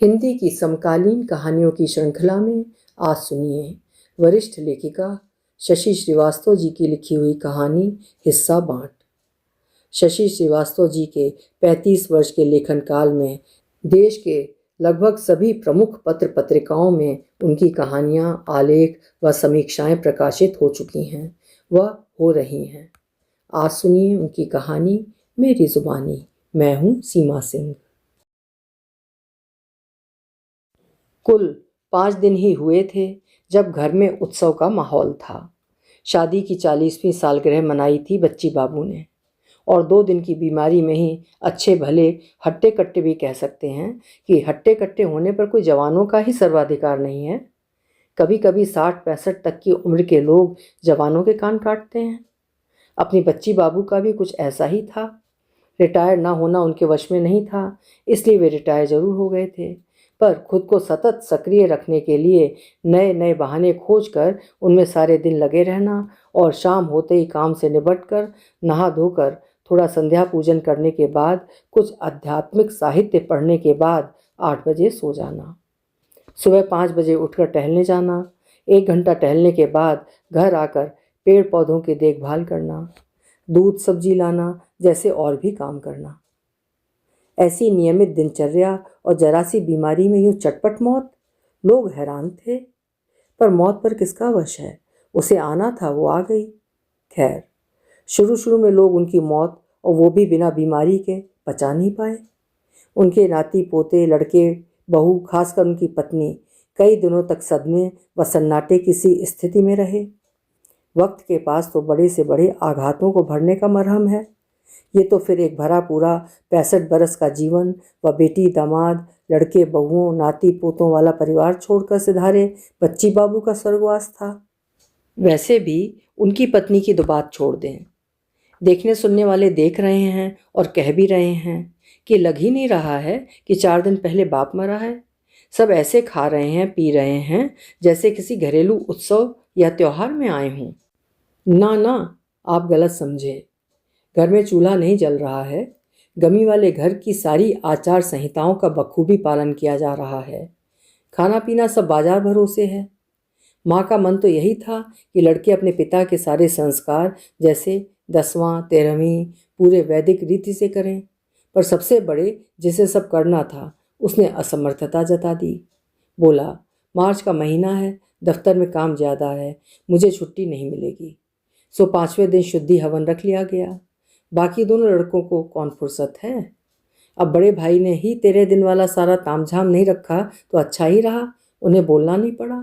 हिंदी की समकालीन कहानियों की श्रृंखला में आज सुनिए वरिष्ठ लेखिका शशि श्रीवास्तव जी की लिखी हुई कहानी हिस्सा बांट। शशि श्रीवास्तव जी के 35 वर्ष के लेखन काल में देश के लगभग सभी प्रमुख पत्र पत्रिकाओं में उनकी कहानियां, आलेख व समीक्षाएं प्रकाशित हो चुकी हैं व हो रही हैं। आज सुनिए उनकी कहानी मेरी जुबानी। मैं हूं सीमा सिंह। कुल 5 दिन ही हुए थे जब घर में उत्सव का माहौल था। शादी की 40वीं सालगिरह मनाई थी बच्ची बाबू ने, और 2 दिन की बीमारी में ही अच्छे भले हट्टे कट्टे भी कह सकते हैं कि हट्टे कट्टे होने पर कोई जवानों का ही सर्वाधिकार नहीं है। कभी कभी 60-65 तक की उम्र के लोग जवानों के कान काटते हैं। अपनी बच्ची बाबू का भी कुछ ऐसा ही था। रिटायर ना होना उनके वश में नहीं था, इसलिए वे रिटायर जरूर हो गए थे, पर खुद को सतत सक्रिय रखने के लिए नए नए बहाने खोज कर उनमें सारे दिन लगे रहना और शाम होते ही काम से निपटकर नहा धोकर थोड़ा संध्या पूजन करने के बाद कुछ आध्यात्मिक साहित्य पढ़ने के बाद 8 बजे सो जाना। सुबह 5 बजे उठकर टहलने जाना। 1 घंटा टहलने के बाद घर आकर पेड़ पौधों की देखभाल करना, दूध सब्जी लाना जैसे और भी काम करना। ऐसी नियमित दिनचर्या और जरा सी बीमारी में यूं चटपट मौत। लोग हैरान थे, पर मौत पर किसका वश है? उसे आना था, वो आ गई। खैर, शुरू में लोग उनकी मौत, और वो भी बिना बीमारी के, पचा नहीं पाए। उनके नाती पोते, लड़के बहू, खासकर उनकी पत्नी कई दिनों तक सदमे व सन्नाटे की सी स्थिति में रहे। वक्त के पास तो बड़े से बड़े आघातों को भरने का मरहम है। ये तो फिर एक भरा पूरा 65 बरस का जीवन व बेटी दामाद, लड़के बहुओं, नाती पोतों वाला परिवार छोड़कर सिधारे बच्ची बाबू का स्वर्गवास था। वैसे भी उनकी पत्नी की तो बात छोड़ दें। देखने सुनने वाले देख रहे हैं और कह भी रहे हैं कि लग ही नहीं रहा है कि 4 दिन पहले बाप मरा है। सब ऐसे खा रहे हैं, पी रहे हैं जैसे किसी घरेलू उत्सव या त्योहार में आए हों। ना, आप गलत समझे। घर में चूल्हा नहीं जल रहा है। गमी वाले घर की सारी आचार संहिताओं का बखूबी पालन किया जा रहा है। खाना पीना सब बाजार भरोसे है। माँ का मन तो यही था कि लड़के अपने पिता के सारे संस्कार जैसे 10वां 13वीं पूरे वैदिक रीति से करें, पर सबसे बड़े जिसे सब करना था उसने असमर्थता जता दी। बोला, मार्च का महीना है, दफ्तर में काम ज़्यादा है, मुझे छुट्टी नहीं मिलेगी। सो 5वें दिन शुद्धि हवन रख लिया गया। बाकी दोनों लड़कों को कौन फुर्सत है। अब बड़े भाई ने ही 13 दिन वाला सारा तामझाम नहीं रखा तो अच्छा ही रहा, उन्हें बोलना नहीं पड़ा।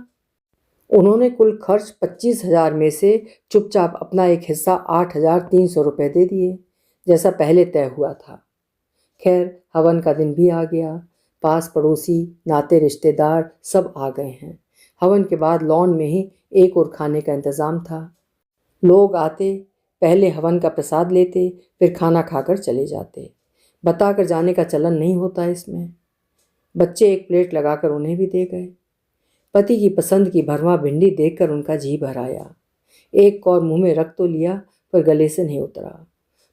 उन्होंने कुल खर्च 25,000 में से चुपचाप अपना एक हिस्सा 8,300 रुपये दे दिए, जैसा पहले तय हुआ था। खैर, हवन का दिन भी आ गया। पास पड़ोसी, नाते रिश्तेदार सब आ गए हैं। हवन के बाद लॉन में ही एक और खाने का इंतज़ाम था। लोग आते, पहले हवन का प्रसाद लेते, फिर खाना खाकर चले जाते। बताकर जाने का चलन नहीं होता इसमें। बच्चे एक प्लेट लगाकर उन्हें भी दे गए। पति की पसंद की भरवा भिंडी देखकर उनका जी भर आया। एक कौर मुंह में रख तो लिया, पर गले से नहीं उतरा।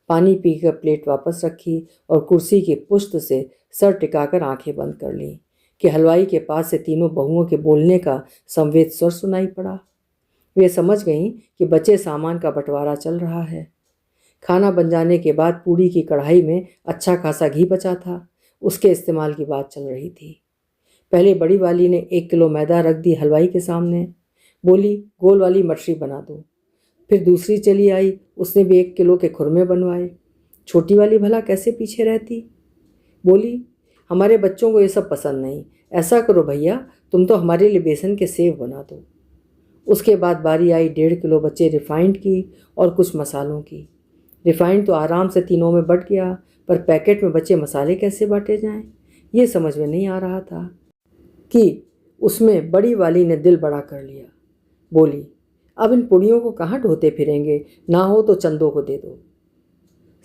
पानी पीकर प्लेट वापस रखी और कुर्सी की पुश्त से सर टिकाकर आंखें बंद कर लीं कि हलवाई के पास से तीनों बहुओं के बोलने का संवेद स्वर सुनाई पड़ा। वे समझ गईं कि बचे सामान का बंटवारा चल रहा है। खाना बन जाने के बाद पूड़ी की कढ़ाई में अच्छा खासा घी बचा था, उसके इस्तेमाल की बात चल रही थी। पहले बड़ी वाली ने 1 किलो मैदा रख दी हलवाई के सामने। बोली, गोल वाली मटरी बना दो। फिर दूसरी चली आई, उसने भी 1 किलो के खुरमे बनवाए। छोटी वाली भला कैसे पीछे रहती। बोली, हमारे बच्चों को ये सब पसंद नहीं, ऐसा करो भैया, तुम तो हमारे लिए बेसन के सेव बना दो। उसके बाद बारी आई 1.5 किलो बचे रिफाइंड की और कुछ मसालों की। रिफाइंड तो आराम से तीनों में बट गया, पर पैकेट में बचे मसाले कैसे बांटे जाएं, ये समझ में नहीं आ रहा था कि उसमें बड़ी वाली ने दिल बड़ा कर लिया। बोली, अब इन पुड़ियों को कहाँ ढोते फिरेंगे, ना हो तो चंदों को दे दो।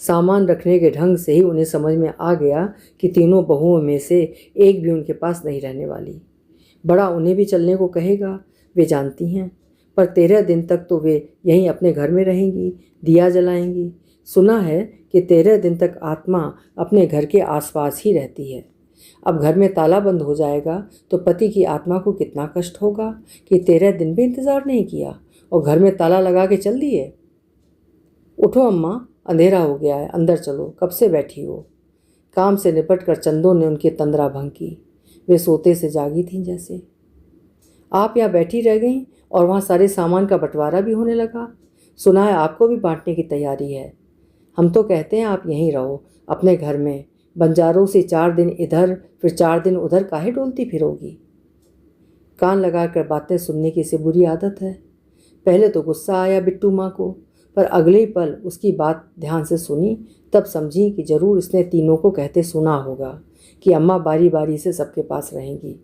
सामान रखने के ढंग से ही उन्हें समझ में आ गया कि तीनों बहुओं में से एक भी उनके पास नहीं रहने वाली। बड़ा उन्हें भी चलने को कहेगा, वे जानती हैं, पर 13 दिन तक तो वे यहीं अपने घर में रहेंगी, दिया जलाएंगी। सुना है कि 13 दिन तक आत्मा अपने घर के आसपास ही रहती है। अब घर में ताला बंद हो जाएगा तो पति की आत्मा को कितना कष्ट होगा कि 13 दिन भी इंतज़ार नहीं किया और घर में ताला लगा के चल दिए। उठो अम्मा, अंधेरा हो गया है, अंदर चलो, कब से बैठी हो। काम से निपट कर चंदो ने उनकी तंद्रा भंग की। वे सोते से जागी थीं जैसे। आप यहाँ बैठी रह गईं और वहाँ सारे सामान का बंटवारा भी होने लगा। सुना है आपको भी बांटने की तैयारी है। हम तो कहते हैं आप यहीं रहो अपने घर में। बंजारों से 4 दिन इधर फिर 4 दिन उधर काहे डोलती फिरोगी। कान लगाकर बातें सुनने की से बुरी आदत है। पहले तो गुस्सा आया बिट्टू माँ को, पर अगले ही पल उसकी बात ध्यान से सुनी तब समझी कि जरूर इसने तीनों को कहते सुना होगा कि अम्मा बारी बारी से सबके पास रहेंगी।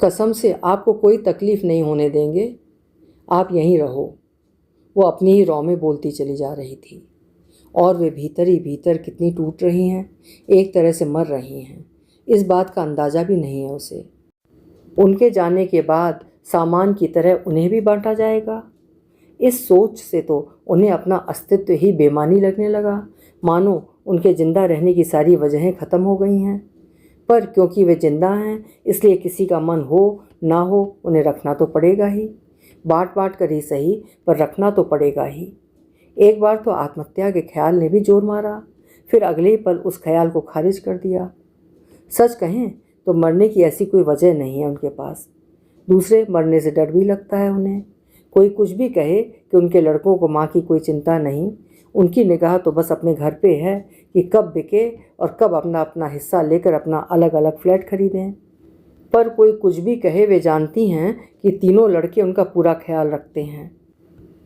कसम से आपको कोई तकलीफ़ नहीं होने देंगे, आप यहीं रहो। वो अपनी ही रौ में बोलती चली जा रही थी और वे भीतर ही भीतर कितनी टूट रही हैं, एक तरह से मर रही हैं। इस बात का अंदाज़ा भी नहीं है उसे। उनके जाने के बाद सामान की तरह उन्हें भी बांटा जाएगा। इस सोच से तो उन्हें अपना अस्तित्व ही बेमानी लगने लगा, मानो उनके जिंदा रहने की सारी वजहें ख़त्म हो गई हैं। पर क्योंकि वे जिंदा हैं इसलिए किसी का मन हो ना हो उन्हें रखना तो पड़ेगा ही। बांट बांट कर ही सही, पर रखना तो पड़ेगा ही। एक बार तो आत्महत्या के ख्याल ने भी जोर मारा, फिर अगले ही पल उस ख्याल को खारिज कर दिया। सच कहें तो मरने की ऐसी कोई वजह नहीं है उनके पास। दूसरे मरने से डर भी लगता है उन्हें। कोई कुछ भी कहे कि उनके लड़कों को माँ की कोई चिंता नहीं, उनकी निगाह तो बस अपने घर पे है कि कब बिके और कब अपना अपना हिस्सा लेकर अपना अलग अलग फ्लैट खरीदें। पर कोई कुछ भी कहे, वे जानती हैं कि तीनों लड़के उनका पूरा ख्याल रखते हैं।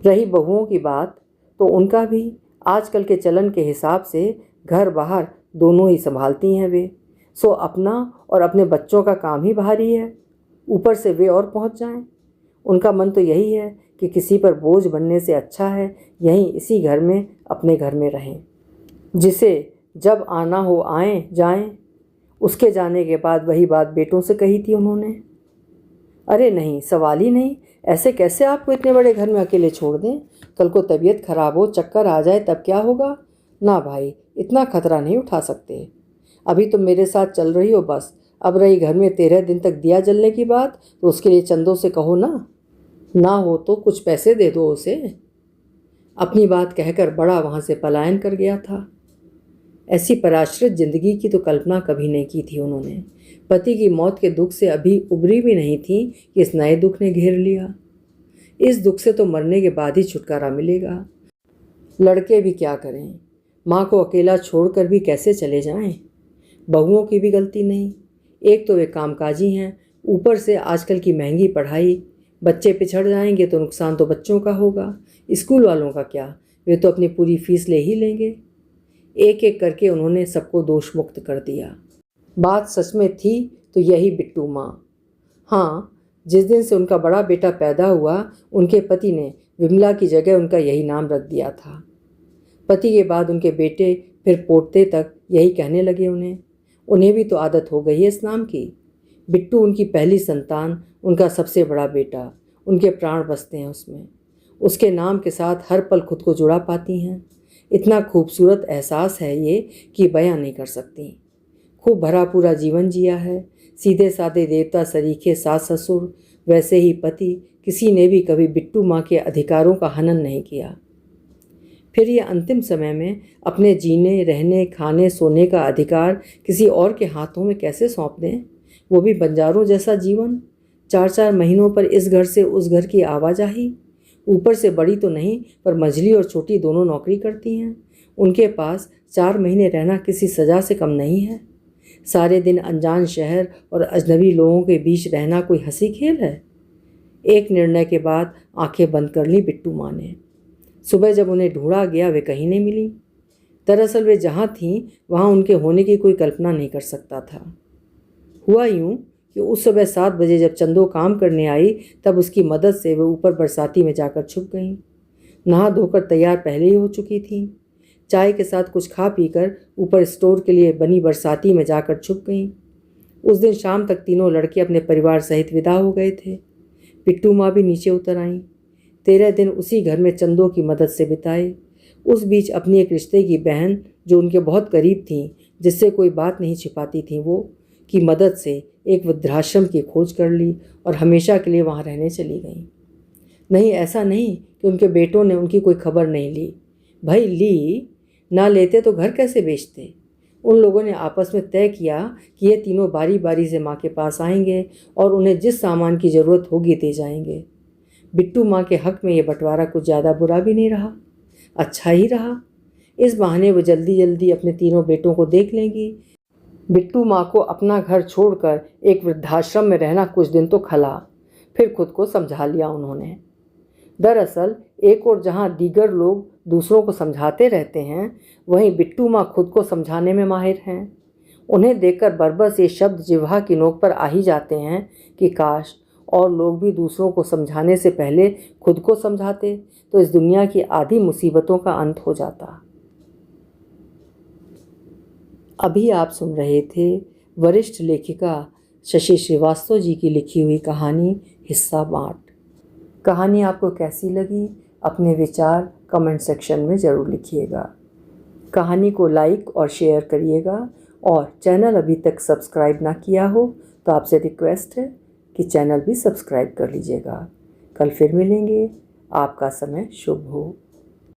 रही बहुओं की बात, तो उनका भी आजकल के चलन के हिसाब से घर बाहर दोनों ही संभालती हैं वे। सो अपना और अपने बच्चों का काम ही भारी है, ऊपर से वे और पहुंच जाएं। उनका मन तो यही है कि किसी पर बोझ बनने से अच्छा है यहीं इसी घर में अपने घर में रहें। जिसे जब आना हो आएं जाएं। उसके जाने के बाद वही बात बेटों से कही थी उन्होंने। अरे नहीं, सवाल ही नहीं, ऐसे कैसे आपको इतने बड़े घर में अकेले छोड़ दें। कल को तबीयत खराब हो, चक्कर आ जाए तब क्या होगा। ना भाई, इतना खतरा नहीं उठा सकते। अभी तुम मेरे साथ चल रही हो बस। अब रही घर में 13 दिन तक दिया जलने की बात, तो उसके लिए चंदों से कहो ना हो तो कुछ पैसे दे दो उसे। अपनी बात कहकर बड़ा वहाँ से पलायन कर गया था। ऐसी पराश्रित जिंदगी की तो कल्पना कभी नहीं की थी उन्होंने। पति की मौत के दुख से अभी उबरी भी नहीं थी कि इस नए दुख ने घेर लिया। इस दुख से तो मरने के बाद ही छुटकारा मिलेगा। लड़के भी क्या करें, माँ को अकेला छोड़कर भी कैसे चले जाएं। बहुओं की भी गलती नहीं, एक तो वे कामकाजी हैं, ऊपर से आजकल की महंगी पढ़ाई। बच्चे पिछड़ जाएंगे तो नुकसान तो बच्चों का होगा। स्कूल वालों का क्या, वे तो अपनी पूरी फीस ले ही लेंगे। एक एक करके उन्होंने सबको दोष मुक्त कर दिया। बात सच में थी तो यही बिट्टू माँ। हाँ, जिस दिन से उनका बड़ा बेटा पैदा हुआ उनके पति ने विमला की जगह उनका यही नाम रख दिया था। पति के बाद उनके बेटे फिर पोते तक यही कहने लगे उन्हें भी तो आदत हो गई है इस नाम की। बिट्टू उनकी पहली संतान, उनका सबसे बड़ा बेटा, उनके प्राण बसते हैं उसमें। उसके नाम के साथ हर पल खुद को जुड़ा पाती हैं। इतना खूबसूरत एहसास है ये कि बयां नहीं कर सकती। खूब भरा पूरा जीवन जिया है। सीधे साधे देवता सरीखे सास ससुर, वैसे ही पति, किसी ने भी कभी बिट्टू माँ के अधिकारों का हनन नहीं किया। फिर ये अंतिम समय में अपने जीने रहने खाने सोने का अधिकार किसी और के हाथों में कैसे सौंप दें, वो भी बंजारों जैसा जीवन। 4-4 महीनों पर इस घर से उस घर की आवाजाही। ऊपर से बड़ी तो नहीं पर मझली और छोटी दोनों नौकरी करती हैं। उनके पास 4 महीने रहना किसी सज़ा से कम नहीं है। सारे दिन अनजान शहर और अजनबी लोगों के बीच रहना कोई हंसी खेल है। एक निर्णय के बाद आंखें बंद कर ली बिट्टू माँ ने। सुबह जब उन्हें ढूंढा गया वे कहीं नहीं मिली। दरअसल वे जहाँ थीं वहाँ उनके होने की कोई कल्पना नहीं कर सकता था। हुआ यूँ कि उस सुबह 7 बजे जब चंदो काम करने आई तब उसकी मदद से वे ऊपर बरसाती में जाकर छुप गईं। नहा धोकर तैयार पहले ही हो चुकी थीं। चाय के साथ कुछ खा पीकर ऊपर स्टोर के लिए बनी बरसाती में जाकर छुप गईं। उस दिन शाम तक तीनों लड़के अपने परिवार सहित विदा हो गए थे। बिट्टू माँ भी नीचे उतर आईं। 13 दिन उसी घर में चंदो की मदद से बिताए। उस बीच अपनी एक रिश्ते की बहन जो उनके बहुत करीब थी, जिससे कोई बात नहीं छिपाती थी, वो की मदद से एक वृद्धाश्रम की खोज कर ली और हमेशा के लिए वहाँ रहने चली गईं। नहीं, ऐसा नहीं कि उनके बेटों ने उनकी कोई खबर नहीं ली। भाई ली, ना लेते तो घर कैसे बेचते। उन लोगों ने आपस में तय किया कि ये तीनों बारी बारी से माँ के पास आएंगे और उन्हें जिस सामान की ज़रूरत होगी दे जाएंगे। बिट्टू माँ के हक में ये बंटवारा कुछ ज़्यादा बुरा भी नहीं रहा, अच्छा ही रहा। इस बहाने वो जल्दी जल्दी अपने तीनों बेटों को देख लेंगी। बिट्टू माँ को अपना घर छोड़कर एक वृद्धाश्रम में रहना कुछ दिन तो खला, फिर खुद को समझा लिया उन्होंने। दरअसल एक और जहाँ दीगर लोग दूसरों को समझाते रहते हैं, वहीं बिट्टू माँ खुद को समझाने में माहिर हैं। उन्हें देखकर बरबस ये शब्द जिह्वा की नोक पर आ ही जाते हैं कि काश और लोग भी दूसरों को समझाने से पहले खुद को समझाते, तो इस दुनिया की आधी मुसीबतों का अंत हो जाता। अभी आप सुन रहे थे वरिष्ठ लेखिका शशि श्रीवास्तव जी की लिखी हुई कहानी हिस्सा 8। कहानी आपको कैसी लगी, अपने विचार कमेंट सेक्शन में ज़रूर लिखिएगा। कहानी को लाइक और शेयर करिएगा और चैनल अभी तक सब्सक्राइब ना किया हो तो आपसे रिक्वेस्ट है कि चैनल भी सब्सक्राइब कर लीजिएगा। कल फिर मिलेंगे। आपका समय शुभ हो।